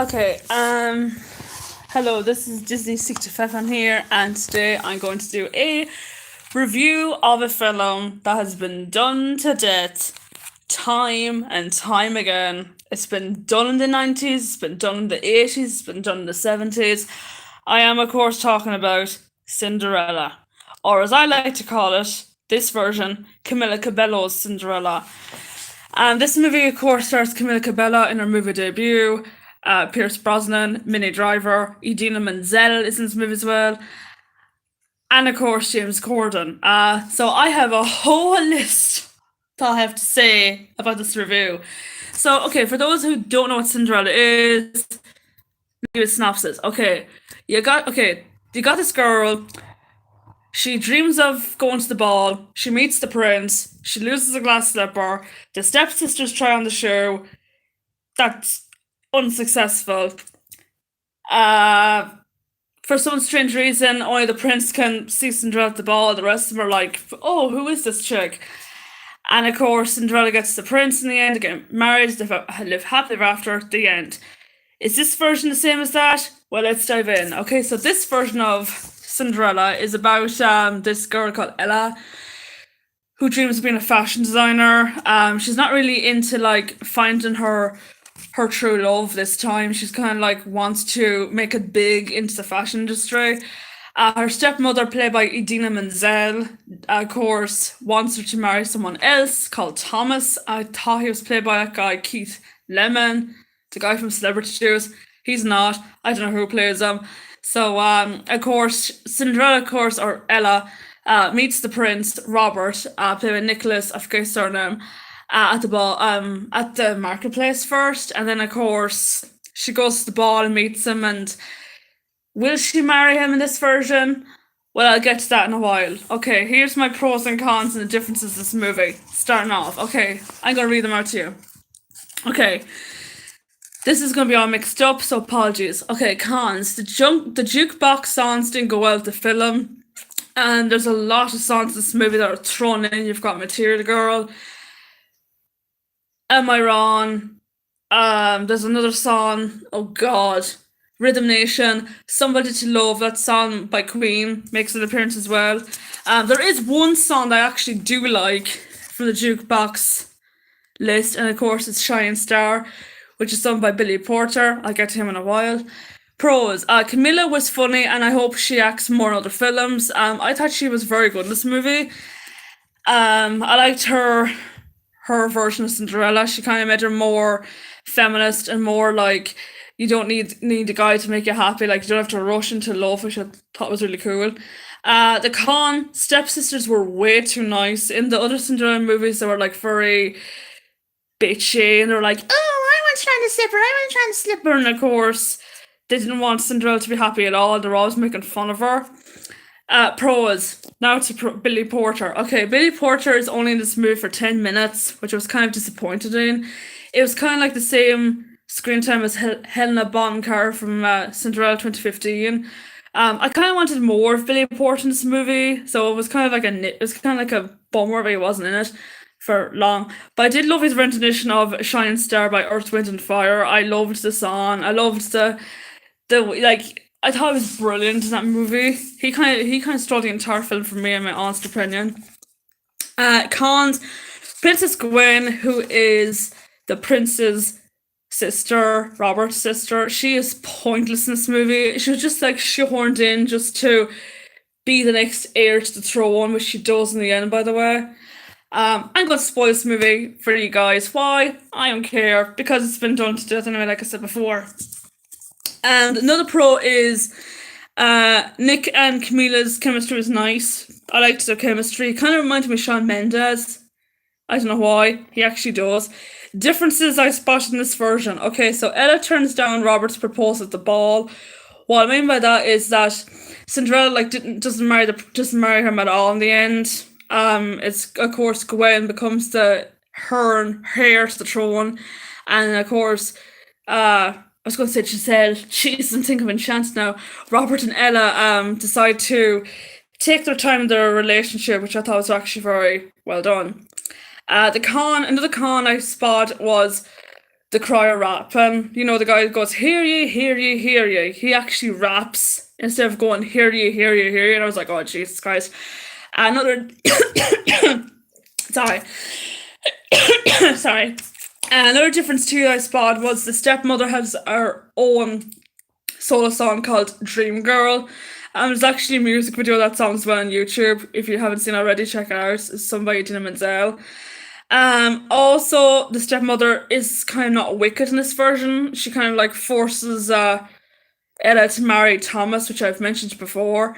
Okay, hello, this is Disney 65 on here, and today I'm going to do a review of a film that has been done to death time and time again. It's been done in the 90s, it's been done in the 80s, it's been done in the 70s. I am, of course, talking about Cinderella, or as I like to call it, this version, Camilla Cabello's Cinderella. This movie, of course, stars Camila Cabello in her movie debut. Pierce Brosnan, Minnie Driver, Idina Menzel is in this movie as well, and of course James Corden. So I have a whole list that I have to say about this review. So, okay, for those who don't know what Cinderella is, give a synopsis. You got this girl. She dreams of going to the ball. She meets the prince. She loses a glass slipper. The stepsisters try on the shoe. That's unsuccessful. Uh, for some strange reason, only the prince can see Cinderella at the ball. The rest of them are like, "Oh, who is this chick?" And of course, Cinderella gets the prince in the end. They get married. They live happily ever after. The end. Is this version the same as that? Well, let's dive in. Okay, so this version of Cinderella is about this girl called Ella who dreams of being a fashion designer. She's not really into like finding her true love this time. She's kind of like wants to make it big into the fashion industry. Her stepmother, played by Idina Menzel, of course, wants her to marry someone else called Thomas. I thought he was played by that guy Keith Lemon, the guy from Celebrity Juice. He's not. I don't know who plays him. So, of course, Cinderella, of course, or Ella, meets the prince Robert, played by Nicholas. I forget his surname. At the ball, at the marketplace first, and then of course she goes to the ball and meets him. And will she marry him in this version? Well, I'll get to that in a while. Okay, here's my pros and cons and the differences of this movie. Starting off, okay, I'm gonna read them out to you. Okay, this is gonna be all mixed up, so apologies. Okay, cons. The jukebox songs didn't go well with the film, and there's a lot of songs in this movie that are thrown in. You've got Material Girl. Am I wrong? There's another song. Oh God, Rhythm Nation. Somebody to Love. That song by Queen makes an appearance as well. There is one song that I actually do like from the jukebox list, and of course it's Shining Star, which is sung by Billy Porter. I'll get to him in a while. Pros. Camilla was funny, and I hope she acts more in other films. I thought she was very good in this movie. I liked her version of Cinderella. She kind of made her more feminist and more like you don't need a guy to make you happy. Like you don't have to rush into love, which I thought was really cool. The con stepsisters were way too nice. In the other Cinderella movies, they were like very bitchy and they were like, "Oh, I want to try the slipper. I want to try the slipper." And of course, they didn't want Cinderella to be happy at all. They were always making fun of her. Pros. Now to Billy Porter. Okay, Billy Porter is only in this movie for 10 minutes, which I was kind of disappointed in. It was kind of like the same screen time as Helena Bonham Carter from Cinderella 2015. I kind of wanted more of Billy Porter in this movie, so it was kind of like a bummer that he wasn't in it for long. But I did love his rendition of Shining Star by Earth, Wind and Fire. I loved the song. I loved the like I thought it was brilliant in that movie. He kind of stole the entire film for me, in my honest opinion. Cons. Princess Gwen, who is the prince's sister, Robert's sister, she is pointless in this movie. She was just like shoehorned in just to be the next heir to the throne, which she does in the end, by the way. I'm going to spoil this movie for you guys. Why? I don't care, because it's been done to death anyway, like I said before. And another pro is Nick and Camila's chemistry was nice. I liked their chemistry. Kind of reminded me of Shawn Mendes. I don't know why. He actually does. Differences I spotted in this version. Okay, so Ella turns down Robert's proposal at the ball. What I mean by that is that Cinderella doesn't marry him at all in the end. It's of course Gwen becomes the heir to the throne, and of course I was going to say Giselle. Jeez, I'm thinking of Enchant now. Robert and Ella decide to take their time in their relationship, which I thought was actually very well done. Another con I spot was the crier rapping. You know, the guy that goes, hear ye, hear ye, hear ye. He actually raps instead of going, hear ye, hear ye, hear ye. And I was like, oh, Jesus Christ. Another, sorry. Sorry. Another difference too I spotted was the stepmother has her own solo song called Dream Girl. There's actually a music video of that song as well on YouTube. If you haven't seen it already, check it out. It's sung by Idina Menzel. Also, the stepmother is kind of not wicked in this version. She kind of like forces Ella to marry Thomas, which I've mentioned before.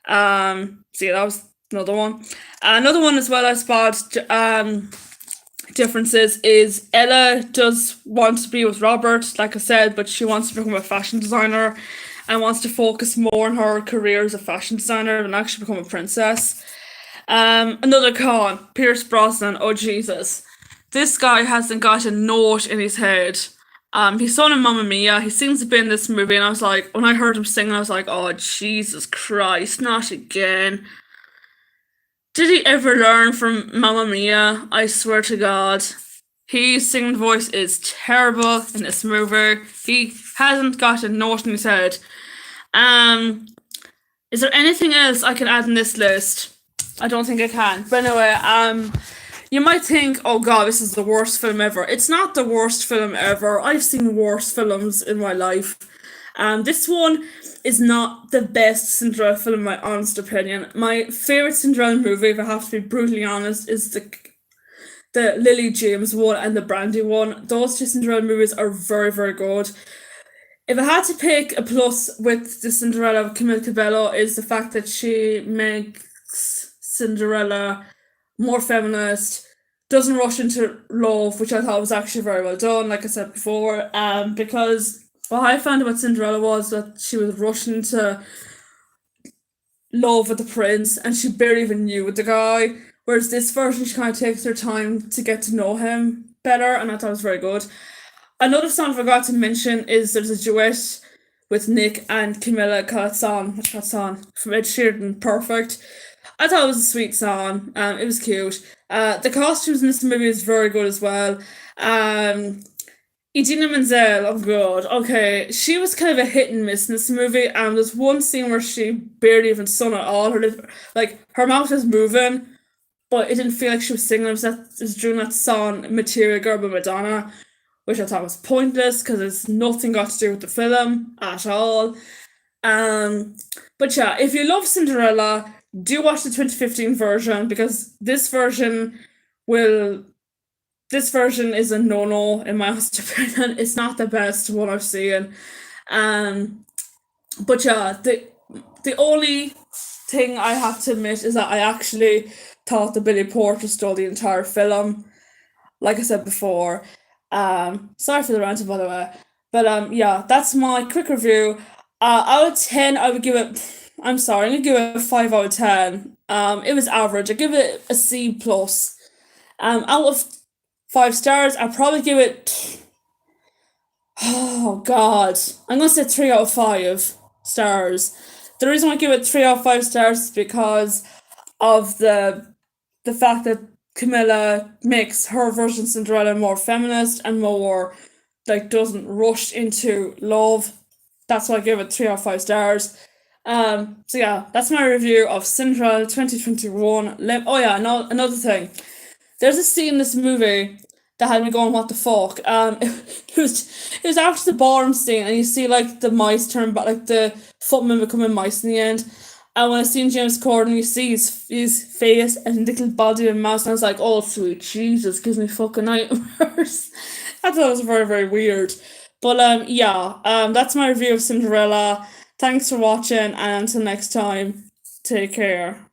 So yeah, that was another one. Another one as well I spotted differences is Ella does want to be with Robert, like I said, but she wants to become a fashion designer and wants to focus more on her career as a fashion designer than actually become a princess. Another con, Pierce Brosnan. Oh Jesus, this guy hasn't got a note in his head. He's son of Mamma Mia. He sings a bit in this movie, and I was like, when I heard him sing, I was like, oh Jesus Christ, not again. Did he ever learn from Mamma Mia? I swear to God. His singing voice is terrible in this movie. He hasn't got a note in his head. Is there anything else I can add in this list? I don't think I can. But anyway, you might think, oh God, this is the worst film ever. It's not the worst film ever. I've seen worse films in my life. This one is not the best Cinderella film in my honest opinion. My favourite Cinderella movie, if I have to be brutally honest, is the Lily James one and the Brandy one. Those two Cinderella movies are very, very good. If I had to pick a plus with the Cinderella of Camilla Cabello is the fact that she makes Cinderella more feminist, doesn't rush into love, which I thought was actually very well done, like I said before, because what I found about Cinderella was that she was rushing to love with the prince and she barely even knew the guy, whereas this version she kind of takes her time to get to know him better, and I thought it was very good. Another song I forgot to mention is there's a duet with Nick and Camilla called what's that song? From Ed Sheeran, Perfect. I thought it was a sweet song. It was cute. The costumes in this movie is very good as well. Idina Menzel, oh god, okay, she was kind of a hit and miss in this movie. There's one scene where she barely even sung at all. Her mouth was moving, but it didn't feel like she was singing. It was during that song Material Girl by Madonna, which I thought was pointless because it's nothing got to do with the film at all. But yeah, if you love Cinderella, do watch the 2015 version because this version is a no-no in my honest opinion. It's not the best one I've seen. But yeah, the only thing I have to admit is that I actually thought that Billy Porter stole the entire film. Like I said before. Sorry for the rant, by the way. But yeah, that's my quick review. Out of 10, I would give it. I'm sorry, I'm gonna give it a 5 out of 10. It was average. I give it a C plus. Out of 5 stars, I'd probably give it. Oh God, I'm gonna say 3 out of 5 stars. The reason I give it 3 out of 5 stars is because of the fact that Camilla makes her version of Cinderella more feminist and more doesn't rush into love. That's why I give it 3 out of 5 stars. So yeah, that's my review of Cinderella 2021. Oh yeah, another thing. There's a scene in this movie that had me going, what the fuck? It was after the ballroom scene, and you see the mice turn back, the footmen becoming mice in the end. And when I seen James Corden, you see his face and little body and mouse, and I was like, oh sweet Jesus, gives me fucking nightmares. I thought it was very, very weird. But yeah, that's my review of Cinderella. Thanks for watching, and until next time, take care.